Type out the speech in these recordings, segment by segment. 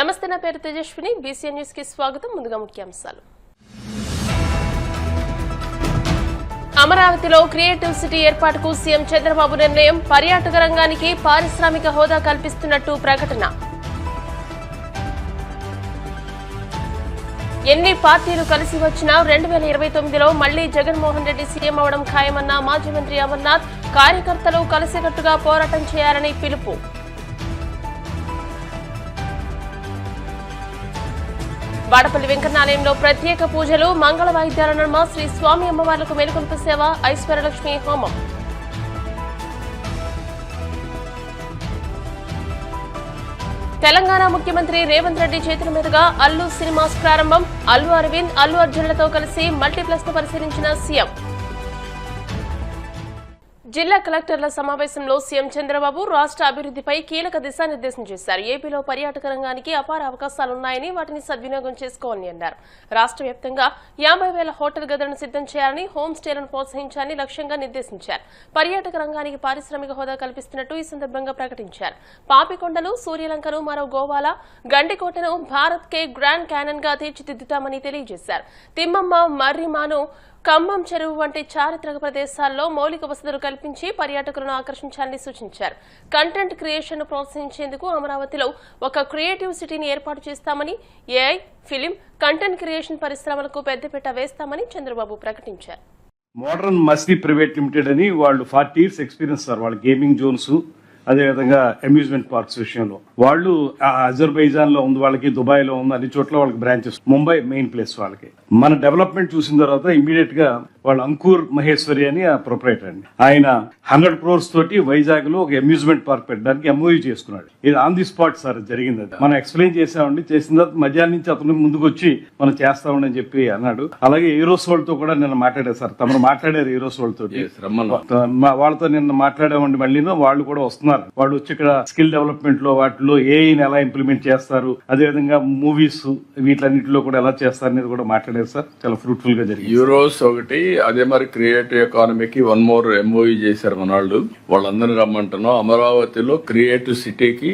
నమస్తే, నా పేరు తేజస్విని. బీసీఎన్ న్యూస్ కి స్వాగతం. ముందుగా ముఖ్యాంశాలు. అమరావతిలో క్రియేటివ్ సిటీ ఏర్పాటుకు సీఎం చంద్రబాబు నిర్ణయం. పర్యాటక రంగానికి పారిశ్రామిక హోదా కల్పిస్తున్నట్టు ప్రకటన. ఎన్ని పార్టీలు కలిసి వచ్చినా 2029లో మళ్లీ జగన్మోహన్ రెడ్డి సీఎం అవడం ఖాయమన్న మాజీ మంత్రి అమర్నాథ్. కార్యకర్తలు కలిసికట్టుగా పోరాటం చేయాలని పిలుపు. వాడపల్లి వెంకన్నాలయంలో ప్రత్యేక పూజలు, మంగళ వాయిద్యాల నడుమ శ్రీ స్వామి అమ్మవార్లకు మేలుకొల్పు సేవ, ఐశ్వర్యలక్ష్మి హోమం. తెలంగాణ ముఖ్యమంత్రి రేవంత్ రెడ్డి చేతుల మీదుగా అల్లు సినిమాస్ ప్రారంభం. అల్లు అరవింద్, అల్లు అర్జున్లతో కలిసి మల్టీప్లెక్స్ ను పరిశీలించిన సీఎం. జిల్లా కలెక్టర్ల సమావేశంలో సీఎం చంద్రబాబు రాష్ట్ర అభివృద్ధిపై కీలక దిశానిర్దేశం చేశారు. ఏపీలో పర్యాటక రంగానికి అపార అవకాశాలున్నాయని వాటిని సద్వినియోగం చేసుకోవాలని అన్నారు. రాష్ట్ర వ్యాప్తంగా 50,000 హోటల్ గదులను సిద్దం చేయాలని, హోమ్ స్టేలను ప్రోత్సహించాలని లక్ష్యంగా నిర్దేశించారు. పర్యాటక రంగానికి పారిశ్రామిక హోదా కల్పిస్తున్నట్టు ఈ సందర్భంగా ప్రకటించారు. పాపికొండలు, సూర్యలంకను, మరో గోవాల గండికోటను భారత్ కే గ్రాండ్ క్యానన్ గా తీర్చిదిద్దుతామని తెలియజేశారు. తిమ్మమ్మ, మర్రిమాను, ఖమ్మం చెరువు వంటి చారిత్రక ప్రదేశాల్లో మౌలిక వసతులు కల్పించి పర్యాటకులను ఆకర్షించాలని సూచించారు. కంటెంట్ క్రియేషన్ ను ప్రోత్సహించేందుకు అమరావతిలో ఒక క్రియేటివ్ సిటీని ఏర్పాటు చేస్తామని, ఏఐ, ఫిలిం, కంటెంట్ క్రియేషన్ పరిశ్రమలకు పెద్దపీట వేస్తామని చంద్రబాబు ప్రకటించారు. మోడర్న్ మస్లీ ప్రైవేట్ లిమిటెడ్ అని వాళ్ళు 40 years ఎక్స్పీరియన్స్ సార్. వాళ్ళ గేమింగ్ జోన్స్, అదేవిధంగా అమ్యూజ్మెంట్ పార్క్స్ విషయంలో వాళ్ళు అజర్బైజాన్ లో ఉంది, వాళ్ళకి దుబాయ్ లో ఉంది, అన్ని చోట్ల వాళ్ళకి బ్రాంచెస్. ముంబై మెయిన్ ప్లేస్ వాళ్ళకి. మన డెవలప్మెంట్ చూసిన తర్వాత ఇమీడియట్ గా వాళ్ళు అంకుర్ మహేశ్వరి అని ఆ ప్రొపరేటర్ అండి, ఆయన 100 crores తోటి వైజాగ్ లో ఒక అమ్యూజ్మెంట్ పార్క్ పెట్టడానికి ఎంఓయూ చేసుకున్నాడు. ఇది ఆన్ ది స్పాట్ సార్ జరిగింది. అది మనం ఎక్స్ప్లెయిన్ చేసామండి. చేసిన తర్వాత మధ్యాహ్నం నుంచి అతను ముందుకు వచ్చి మనం చేస్తామని చెప్పి అన్నాడు. అలాగే ఏరోసోల్ తో కూడా నిన్న మాట్లాడారు సార్. తమరు మాట్లాడారు ఏరోసోల్ తోటి, వాళ్ళతో నిన్న మాట్లాడామండి. మళ్ళీ వాళ్ళు కూడా వస్తున్నారు. వాళ్ళు వచ్చి ఇక్కడ స్కిల్ డెవలప్మెంట్ లో వాటిలో ఏఐని ఎలా ఇంప్లిమెంట్ చేస్తారు, అదేవిధంగా మూవీస్ వీటిలన్నింటిలో కూడా ఎలా చేస్తారు అనేది కూడా మాట్లాడారు సార్. చాలా ఫ్రూట్ఫుల్ గా జరిగింది. యూరోస్ ఒకటి, అదే మరి క్రియేటివ్ ఎకానమీకి 1 more ఎంఓఈ చేశారు మన వాళ్ళందరినీ రమ్మంటున్నాం. అమరావతిలో క్రియేటివ్ సిటీకి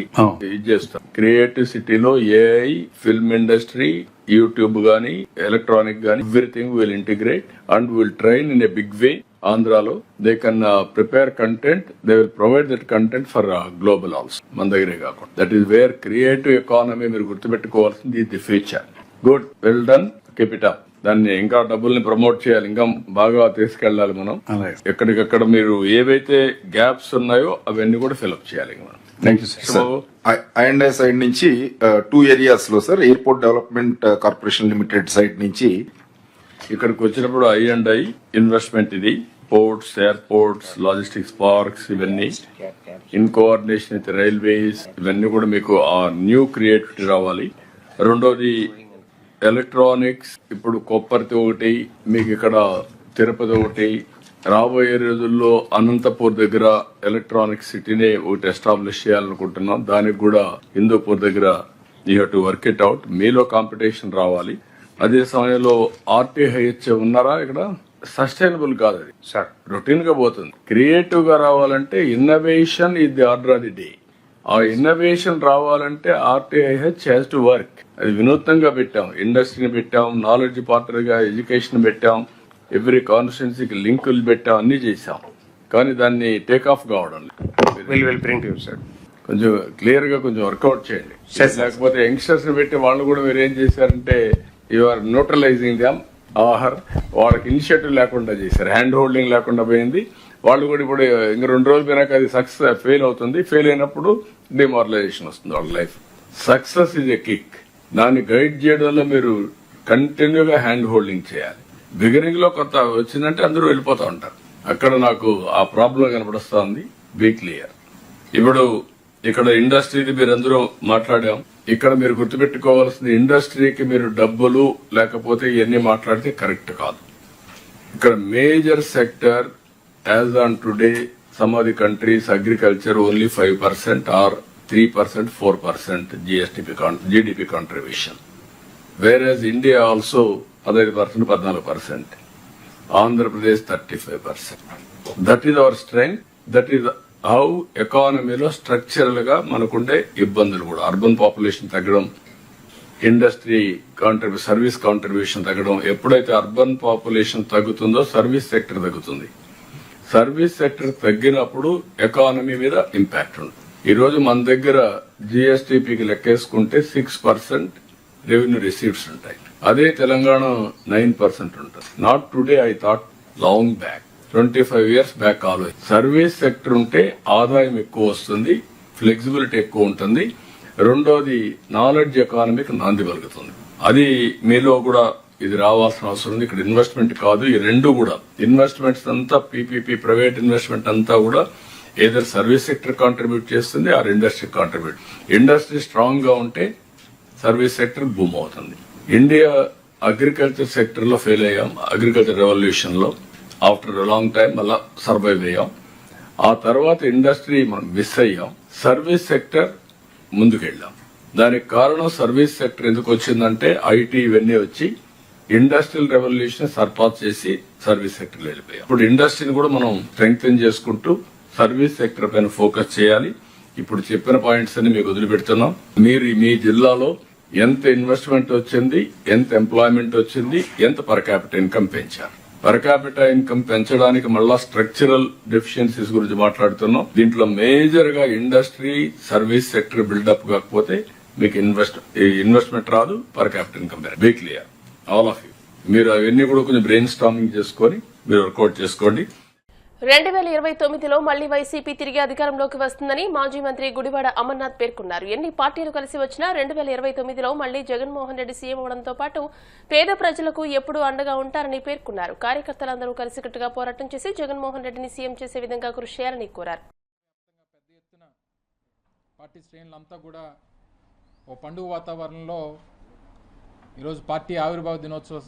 ఇది చేస్తాం. క్రియేటివ్ సిటీలో ఏఐ, ఫిల్మ్ ఇండస్ట్రీ, యూట్యూబ్ గానీ, ఎలక్ట్రానిక్ గానీ, everything will integrate and will train in a big way. ఆంధ్రాలో they can prepare content, they will provide that content for global also. మన దగ్గరే కాకుండా that is where creative economy మీరు గుర్తుపెట్టుకోవాల్సింది the future. Good, well done, keep it up. దాన్ని ఇంకా డబ్బుల్ని promote చేయాలి, ఇంకా బాగా తీసుకెళ్లాలి మనం. ఎక్కడికక్కడ మీరు ఏవైతే గ్యాప్స్ ఉన్నాయో అవన్నీ కూడా ఫిల్అప్ చేయాలి మనం. I&I సైడ్ నుంచి 2 areas లో sir, airport development corporation limited side నుంచి ఇక్కడికి వచ్చినప్పుడు I&I ఇన్వెస్ట్మెంట్, ఇది పోర్ట్స్, ఎయిర్పోర్ట్స్, లాజిస్టిక్స్ పార్క్స్, ఇవన్నీ ఇన్ కోఆర్డినేషన్ విత్ రైల్వేస్, ఇవన్నీ కూడా మీకు ఆ న్యూ క్రియేటివిటీ రావాలి. రెండోది ఎలక్ట్రానిక్స్, ఇప్పుడు కొప్పర్తి ఒకటి, మీకు ఇక్కడ తిరుపతి ఒకటి, రాబోయే రోజుల్లో అనంతపూర్ దగ్గర ఎలక్ట్రానిక్ సిటీనే ఒకటి ఎస్టాబ్లిష్ చేయాలనుకుంటున్నాం. దానికి కూడా హిందూపూర్ దగ్గర you have to work it out. మీలో కాంపిటీషన్ రావాలి. అదే సమయంలో RTH ఉన్నారా ఇక్కడ? సస్టైనబుల్ కాదు అది సార్, రొటీన్ గా పోతుంది. క్రియేటివ్ గా రావాలంటే innovation is the order of the day. ఆ ఇన్నోవేషన్ రావాలంటే RTH హ్యాస్ టు వర్క్. అది వినూత్నంగా పెట్టాం, ఇండస్ట్రీని పెట్టాం, నాలెడ్జ్ పార్ట్నర్ గా ఎడ్యుకేషన్ పెట్టాం, ఎవ్రీ కాన్స్టిట్యున్సీకి లింకులు పెట్టాం, అన్ని చేశాం. కానీ దాన్ని టేక్ ఆఫ్ కావడం కొంచెం క్లియర్ గా కొంచెం వర్కౌట్ చేయండి. లేకపోతే యంగ్స్టర్స్ ని పెట్టి వాళ్ళు కూడా మీరు ఏం చేశారంటే యు ఆర్ న్యూట్రలైజింగ్ దెమ్. వాళ్ళకి ఇనిషియేటివ్ లేకుండా చేశారు, హ్యాండ్ హోల్డింగ్ లేకుండా పోయింది. వాళ్ళు కూడా ఇప్పుడు ఇంకా 2 రోజులు పోయినాక అది సక్సెస్ ఫెయిల్ అవుతుంది. ఫెయిల్ అయినప్పుడు డిమారలైజేషన్ వస్తుంది వాళ్ళ life. Success is a kick. దాన్ని గైడ్ చేయడంలో మీరు కంటిన్యూగా హ్యాండ్ హోల్డింగ్ చేయాలి. బిగినింగ్ లో కొత్త వచ్చిందంటే అందరూ వెళ్ళిపోతా ఉంటారు. అక్కడ నాకు ఆ ప్రాబ్లం కనపడుస్తుంది. Be clear. ఇప్పుడు ఇక్కడ ఇండస్ట్రీది మీరు అందరూ మాట్లాడాం. ఇక్కడ మీరు గుర్తుపెట్టుకోవాల్సింది, ఇండస్ట్రీకి మీరు డబ్బులు లేకపోతే ఇవన్నీ మాట్లాడితే కరెక్ట్ కాదు. ఇక్కడ major sector as on today, some of the countries agriculture only 5% or 3%, 4% GDP contribution. Whereas India also 15%, 14%. Andhra Pradesh 35%. That is our strength. That is how ఎకానమీలో స్ట్రక్చరల్ గా మనకుండే ఇబ్బందులు కూడా. అర్బన్ పాపులేషన్ తగ్గడం, ఇండస్ట్రీ సర్వీస్ కాంట్రిబ్యూషన్ తగ్గడం. ఎప్పుడైతే urban population తగ్గుతుందో service sector తగ్గుతుంది. సర్వీస్ సెక్టర్ తగ్గినప్పుడు ఎకానమీ మీద ఇంపాక్ట్ ఉంటుంది. ఈ రోజు మన దగ్గర జిఎస్టిపికి లెక్కేసుకుంటే 6% రెవెన్యూ రిసీవ్స్ ఉంటాయి. అదే తెలంగాణ 9% ఉంటుంది. Not today, I thought long back, 25 years back ఆలోచన. సర్వీస్ సెక్టర్ ఉంటే ఆదాయం ఎక్కువ వస్తుంది, ఫ్లెక్సిబిలిటీ ఎక్కువ ఉంటుంది. రెండోది నాలెడ్జ్ ఎకానమీకి నాంది పలుకుతుంది. అది మీలో కూడా ఇది రావాల్సిన అవసరం ఉంది. ఇక్కడ ఇన్వెస్ట్మెంట్ కాదు, ఈ రెండు కూడా ఇన్వెస్ట్మెంట్స్ అంతా పీపీపీ ప్రైవేట్ ఇన్వెస్ట్మెంట్ అంతా కూడా ఏదర్ సర్వీస్ సెక్టర్ కాంట్రిబ్యూట్ చేస్తుంది or industry contribute. Industry strong గా ఉంటే సర్వీస్ సెక్టర్ బూమ్ అవుతుంది. ఇండియా అగ్రికల్చర్ సెక్టర్ లో ఫెయిల్ అయ్యాం. అగ్రికల్చర్ రెవల్యూషన్ లో ఆఫ్టర్ లాంగ్ టైం అలా సర్వైవ్ అయ్యాం. ఆ తర్వాత ఇండస్ట్రీ మనం మిస్ అయ్యాం. సర్వీస్ సెక్టర్ ముందుకెళ్ళాం. దానికి కారణం సర్వీస్ సెక్టర్ ఎందుకు వచ్చిందంటే ఐటీ ఇవన్నీ వచ్చి ఇండస్ట్రియల్ రెవల్యూషన్ సర్పాస్ చేసి సర్వీస్ సెక్టర్ వెళ్ళిపోయాం. ఇప్పుడు ఇండస్ట్రీని కూడా మనం స్ట్రెంగ్తెన్ చేసుకుంటూ సర్వీస్ సెక్టర్ పైన ఫోకస్ చేయాలి. ఇప్పుడు చెప్పిన పాయింట్స్ అన్ని మీకు వదిలిపెడుతున్నాం. మీరు మీ జిల్లాలో ఎంత ఇన్వెస్ట్మెంట్ వచ్చింది, ఎంత ఎంప్లాయ్మెంట్ వచ్చింది, ఎంత పర్ క్యాపిటల్ ఇన్కమ్ పెంచారు. పర్ క్యాపిటల్ ఇన్కమ్ పెంచడానికి మళ్ళా స్ట్రక్చరల్ డెఫిషియన్సీస్ గురించి మాట్లాడుతున్నాం. దీంట్లో మేజర్ గా ఇండస్ట్రీ సర్వీస్ సెక్టర్ బిల్డప్ కాకపోతే మీకు ఇన్వెస్ట్మెంట్ రాదు, per capital income be clear all of you. మీరు అవన్నీ కూడా కొంచెం బ్రెయిన్ స్టార్మింగ్ చేసుకొని మీరు వర్కౌట్ చేసుకోండి. 2029లో మళ్లీ వైసీపీ తిరిగి అధికారంలోకి వస్తుందని మాజీ మంత్రి గుడివాడ అమర్నాథ్ పేర్కొన్నారు. ఎన్ని పార్టీలు కలిసి వచ్చినా 2029లో మళ్లీ జగన్మోహన్ రెడ్డి సీఎం అవడంతో పాటు పేద ప్రజలకు ఎప్పుడూ అండగా ఉంటారని పేర్కొన్నారు. కార్యకర్తలందరూ కలిసికట్టుగా పోరాటం చేసి జగన్మోహన్ రెడ్డిని సీఎం చేసే విధంగా కృషి చేయాలని కోరారు. పార్టీ శ్రేణులంతా కూడా ఓ పండుగ వాతావరణంలో ఈరోజు పార్టీ ఆవిర్భావ దినోత్సవ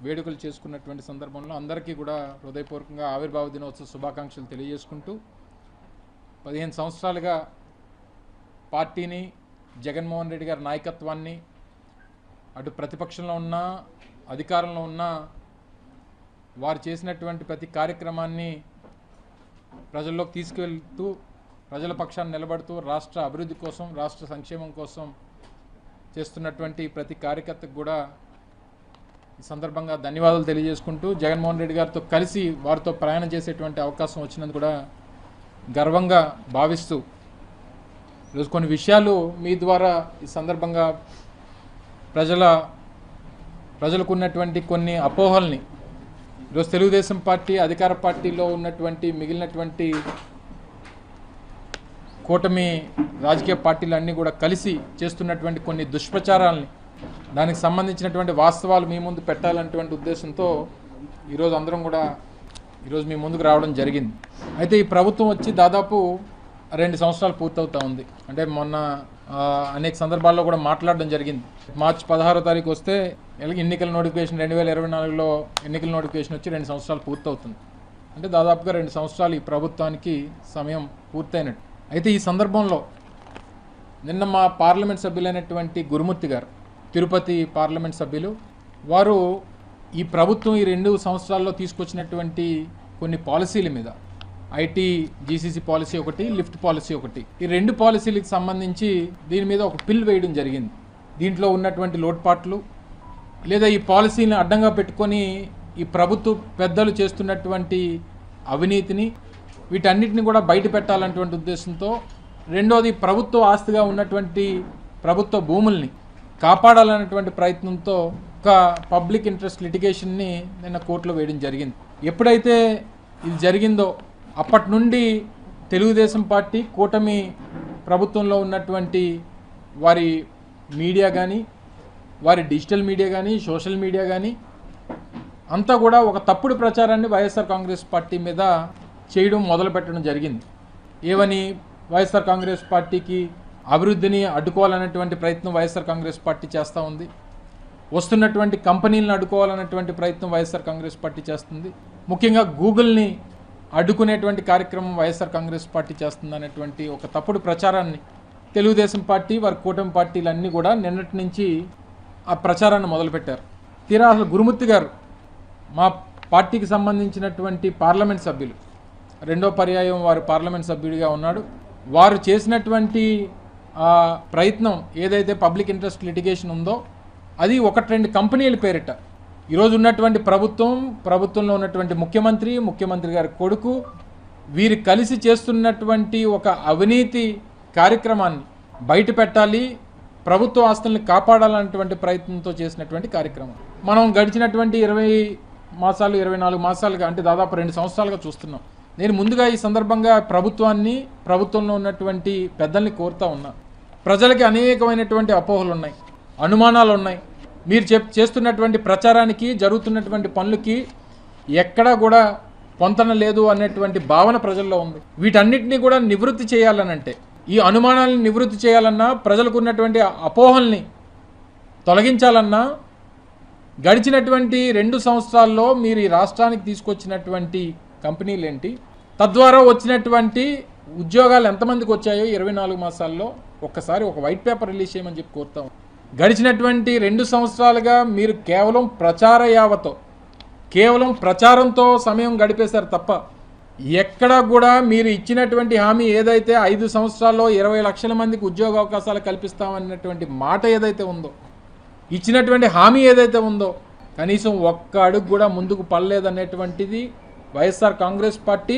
వేడుకలు చేసుకున్నటువంటి సందర్భంలో అందరికీ కూడా హృదయపూర్వకంగా ఆవిర్భావ దినోత్సవ శుభాకాంక్షలు తెలియజేసుకుంటూ 15 సంవత్సరాలుగా పార్టీని, జగన్మోహన్ రెడ్డి గారి నాయకత్వాన్ని అటు ప్రతిపక్షంలో ఉన్నా అధికారంలో ఉన్నా వారు చేసినటువంటి ప్రతి కార్యక్రమాన్ని ప్రజల్లోకి తీసుకెళ్తూ ప్రజల పక్షాన్ని నిలబడుతూ రాష్ట్ర అభివృద్ధి కోసం, రాష్ట్ర సంక్షేమం కోసం చేస్తున్నటువంటి ప్రతి కార్యకర్తకు కూడా ఈ సందర్భంగా ధన్యవాదాలు తెలియజేసుకుంటూ జగన్మోహన్ రెడ్డి గారితో కలిసి వారితో ప్రయాణం చేసేటువంటి అవకాశం వచ్చినందుకు కూడా గర్వంగా భావిస్తూ ఈరోజు కొన్ని విషయాలు మీ ద్వారా ఈ సందర్భంగా ప్రజలకు ఉన్నటువంటి కొన్ని అపోహల్ని ఈరోజు తెలుగుదేశం పార్టీ అధికార పార్టీలో ఉన్నటువంటి మిగిలినటువంటి కూటమి రాజకీయ పార్టీలన్నీ కూడా కలిసి చేస్తున్నటువంటి కొన్ని దుష్ప్రచారాలని, దానికి సంబంధించినటువంటి వాస్తవాలు మీ ముందు పెట్టాలనేటువంటి ఉద్దేశంతో ఈరోజు అందరం కూడా ఈరోజు మీ ముందుకు రావడం జరిగింది. అయితే ఈ ప్రభుత్వం వచ్చి దాదాపు 2 సంవత్సరాలు పూర్తవుతా ఉంది. అంటే మొన్న అనేక సందర్భాల్లో కూడా మాట్లాడడం జరిగింది. మార్చి 16వ తారీఖు వస్తే ఎన్నికల నోటిఫికేషన్ 2024లో ఎన్నికల నోటిఫికేషన్ వచ్చి 2 సంవత్సరాలు పూర్తవుతుంది. అంటే దాదాపుగా 2 సంవత్సరాలు ఈ ప్రభుత్వానికి సమయం పూర్తయినట్టు. అయితే ఈ సందర్భంలో నిన్న మా పార్లమెంట్ సభ్యులైనటువంటి గురుమూర్తి గారు, తిరుపతి పార్లమెంట్ సభ్యులు, వారు ఈ ప్రభుత్వం ఈ 2 సంవత్సరాల్లో తీసుకొచ్చినటువంటి కొన్ని పాలసీల మీద, ఐటీ జీసీసీ పాలసీ ఒకటి, లిఫ్ట్ పాలసీ ఒకటి, ఈ 2 పాలసీలకు సంబంధించి దీని మీద ఒక పిల్ వేయడం జరిగింది. దీంట్లో ఉన్నటువంటి లోటుపాట్లు లేదా ఈ పాలసీని అడ్డంగా పెట్టుకొని ఈ ప్రభుత్వ పెద్దలు చేస్తున్నటువంటి అవినీతిని, వీటన్నిటిని కూడా బయట పెట్టాలన్నటువంటి ఉద్దేశంతో, రెండోది ప్రభుత్వ ఆస్తిగా ఉన్నటువంటి ప్రభుత్వ భూముల్ని కాపాడాలన్నటువంటి ప్రయత్నంతో ఒక పబ్లిక్ ఇంట్రెస్ట్ లిటిగేషన్ని నిన్న కోర్టులో వేయడం జరిగింది. ఎప్పుడైతే ఇది జరిగిందో అప్పటి నుండి తెలుగుదేశం పార్టీ కూటమి ప్రభుత్వంలో ఉన్నటువంటి వారి మీడియా కానీ, వారి డిజిటల్ మీడియా కానీ, సోషల్ మీడియా కానీ అంతా కూడా ఒక తప్పుడు ప్రచారాన్ని వైఎస్ఆర్ కాంగ్రెస్ పార్టీ మీద చేయడం మొదలుపెట్టడం జరిగింది. ఏవని, వైఎస్ఆర్ కాంగ్రెస్ పార్టీకి అభివృద్ధిని అడ్డుకోవాలనేటువంటి ప్రయత్నం వైఎస్ఆర్ కాంగ్రెస్ పార్టీ చేస్తూ ఉంది, వస్తున్నటువంటి కంపెనీలను అడ్డుకోవాలన్నటువంటి ప్రయత్నం వైఎస్ఆర్ కాంగ్రెస్ పార్టీ చేస్తుంది, ముఖ్యంగా గూగుల్ని అడ్డుకునేటువంటి కార్యక్రమం వైఎస్ఆర్ కాంగ్రెస్ పార్టీ చేస్తుంది అనేటువంటి ఒక తప్పుడు ప్రచారాన్ని తెలుగుదేశం పార్టీ, వారి కూటమి పార్టీలన్నీ కూడా నిన్నటి నుంచి ఆ ప్రచారాన్ని మొదలుపెట్టారు. తీరా అసలు గురుమూర్తి గారు మా పార్టీకి సంబంధించినటువంటి పార్లమెంట్ సభ్యులు, 2వ పర్యాయం వారు పార్లమెంట్ సభ్యుడిగా ఉన్నాడు, వారు చేసినటువంటి ప్రయత్నం ఏదైతే పబ్లిక్ ఇంట్రెస్ట్ లిటిగేషన్ ఉందో అది 1-2 కంపెనీల పేరిట. ఈరోజు ఉన్నటువంటి ప్రభుత్వంలో ఉన్నటువంటి ముఖ్యమంత్రి గారి కొడుకు వీరు కలిసి చేస్తున్నటువంటి ఒక అవినీతి కార్యక్రమాన్ని బయట పెట్టాలి, ప్రభుత్వ ఆస్తుల్ని కాపాడాలన్నటువంటి ప్రయత్నంతో చేసినటువంటి కార్యక్రమం మనం గడిచినటువంటి 24 మాసాలుగా అంటే దాదాపు 2 సంవత్సరాలుగా చూస్తున్నాం. నేను ముందుగా ఈ సందర్భంగా ప్రభుత్వంలో ఉన్నటువంటి పెద్దల్ని కోరుతా ఉన్నా, ప్రజలకి అనేకమైనటువంటి అపోహలు ఉన్నాయి, అనుమానాలు ఉన్నాయి. మీరు చేస్తున్నటువంటి ప్రచారానికి జరుగుతున్నటువంటి పనులకి ఎక్కడా కూడా పొంతన లేదు అనేటువంటి భావన ప్రజల్లో ఉంది. వీటన్నిటినీ కూడా నివృత్తి చేయాలనంటే, ఈ అనుమానాలను నివృత్తి చేయాలన్నా, ప్రజలకు ఉన్నటువంటి అపోహల్ని తొలగించాలన్నా గడిచినటువంటి 2 సంవత్సరాల్లో మీరు ఈ రాష్ట్రానికి తీసుకొచ్చినటువంటి కంపెనీలు ఏంటి, తద్వారా వచ్చినటువంటి ఉద్యోగాలు ఎంతమందికి వచ్చాయో 24 మాసాల్లో ఒక్కసారి ఒక వైట్ పేపర్ రిలీజ్ చేయమని చెప్పి కోరుతాం. గడిచినటువంటి 2 సంవత్సరాలుగా మీరు కేవలం ప్రచారంతో సమయం గడిపేశారు తప్ప ఎక్కడా కూడా మీరు ఇచ్చినటువంటి హామీ ఏదైతే 5 సంవత్సరాల్లో 20 లక్షల మందికి ఉద్యోగ అవకాశాలు కల్పిస్తామన్నటువంటి మాట ఏదైతే ఉందో, ఇచ్చినటువంటి హామీ ఏదైతే ఉందో, కనీసం ఒక్క అడుగు కూడా ముందుకు పడలేదనేటువంటిది వైఎస్ఆర్ కాంగ్రెస్ పార్టీ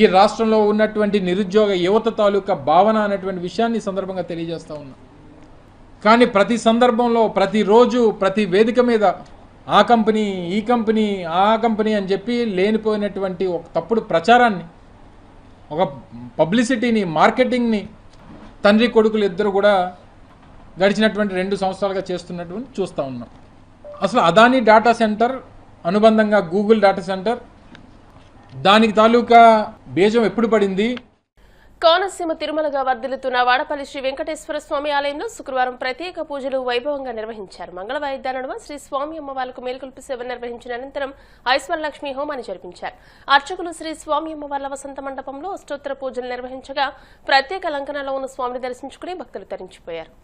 ఈ రాష్ట్రంలో ఉన్నటువంటి నిరుద్యోగ యువత తాలూకా భావన అనేటువంటి విషయాన్ని సందర్భంగా తెలియజేస్తా ఉన్నా. కానీ ప్రతి సందర్భంలో, ప్రతిరోజు, ప్రతి వేదిక మీద ఆ కంపెనీ ఆ కంపెనీ అని చెప్పి లేనిపోయినటువంటి ఒక తప్పుడు ప్రచారాన్ని, ఒక పబ్లిసిటీని, మార్కెటింగ్ని తండ్రి కొడుకులు ఇద్దరు కూడా గడిచినటువంటి 2 సంవత్సరాలుగా చేస్తున్నటువంటి చూస్తూ ఉన్నాం. అసలు అదానీ డేటా సెంటర్ అనుబంధంగా గూగుల్ డేటా సెంటర్, దానికి తాలూకా బీజం ఎప్పుడు పడింది? కోనసీమ తిరుమలగా వర్ధిల్లుతున్న వాడపల్లి శ్రీ వెంకటేశ్వర స్వామి ఆలయంలో శుక్రవారం ప్రత్యేక పూజలు వైభవంగా నిర్వహించారు. మంగళ వాయిద్యాల శ్రీ స్వామి అమ్మవార్లకు మేలుకొల్పి సేవ నిర్వహించిన అనంతరం ఐశ్వర్యలక్ష్మి హోమాన్ని జరిపించారు. అర్చకులు శ్రీ స్వామి అమ్మవార్ల వసంత మండపంలో అష్టోత్తర పూజలు నిర్వహించగా ప్రత్యేక అలంకరణలో ఉన్న స్వామిని దర్శించుకుని భక్తులు తరించిపోయారు.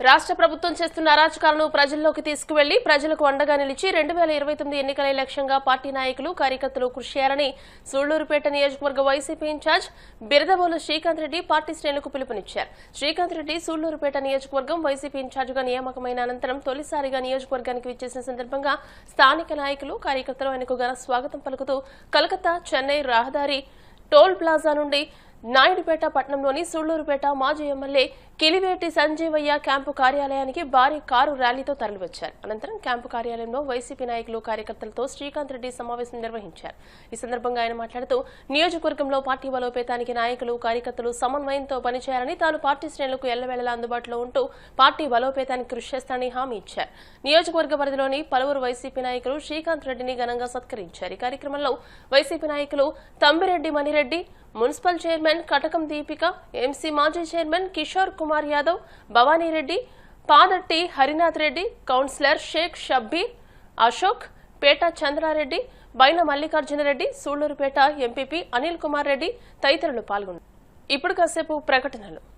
రాష్ట్ర ప్రభుత్వం చేస్తున్న అరాచకాలను ప్రజల్లోకి తీసుకువెళ్లి ప్రజలకు అండగా నిలిచి 2029 ఎన్నికల లక్ష్యంగా పార్టీ నాయకులు, కార్యకర్తలు కృషి చేయాలని సూళ్లూరుపేట నియోజకవర్గ వైసీపీ ఇన్ఛార్జ్ బిరదబోలు శ్రీకాంత్ రెడ్డి పార్టీ శ్రేణులకు పిలుపునిచ్చారు. శ్రీకాంత్ రెడ్డి సూళ్లూరుపేట నియోజకవర్గం వైసీపీ ఇన్ఛార్జిగా నియామకమైన అనంతరం తొలిసారిగా నియోజకవర్గానికి విచ్చేసిన సందర్భంగా స్థానిక నాయకులు, కార్యకర్తలు ఆయనకు ఘన స్వాగతం పలుకుతూ కలకత్తా, చెన్నై రహదారి టోల్ ప్లాజా నుండి నాయుడుపేట పట్టణంలోని సూళ్లూరుపేట మాజీ ఎమ్మెల్యే కిలివేటి సంజీవయ్య క్యాంపు కార్యాలయానికి భారీ కారు ర్యాలీతో తరలివచ్చారు. అనంతరం క్యాంపు కార్యాలయంలో వైసీపీ నాయకులు, కార్యకర్తలతో శ్రీకాంత్ రెడ్డి సమావేశం నిర్వహించారు. ఈ సందర్భంగా ఆయన మాట్లాడుతూ నియోజకవర్గంలో పార్టీ బలోపేతానికి నాయకులు, కార్యకర్తలు సమన్వయంతో పనిచేయాలని, తాను పార్టీ శ్రేణులకు ఎల్లవేళలా అందుబాటులో ఉంటూ పార్టీ బలోపేతానికి కృషి చేస్తానని హామీ ఇచ్చారు. నియోజకవర్గ పరిధిలోని పలువురు వైసీపీ నాయకులు శ్రీకాంత్ రెడ్డిని ఘనంగా సత్కరించారు. ఈ కార్యక్రమంలో వైసీపీ నాయకులు తంబిరెడ్డి మణిరెడ్డి, మున్సిపల్ చైర్మన్ కటకం దీపిక, ఎంసీ మాజీ చైర్మన్ కిషోర్ కుమార్ యాదవ్, భవానీరెడ్డి, పాదట్టి హరినాథ్ రెడ్డి, కౌన్సిలర్ షేక్ షబ్బీర్, అశోక్, పేట చంద్రారెడ్డి, బైన మల్లికార్జునరెడ్డి, సూళ్లూరుపేట ఎంపీపీ అనిల్ కుమార్ రెడ్డి తదితరులు పాల్గొన్నారు. ఇప్పుడు కాసేపు ప్రకటనలు.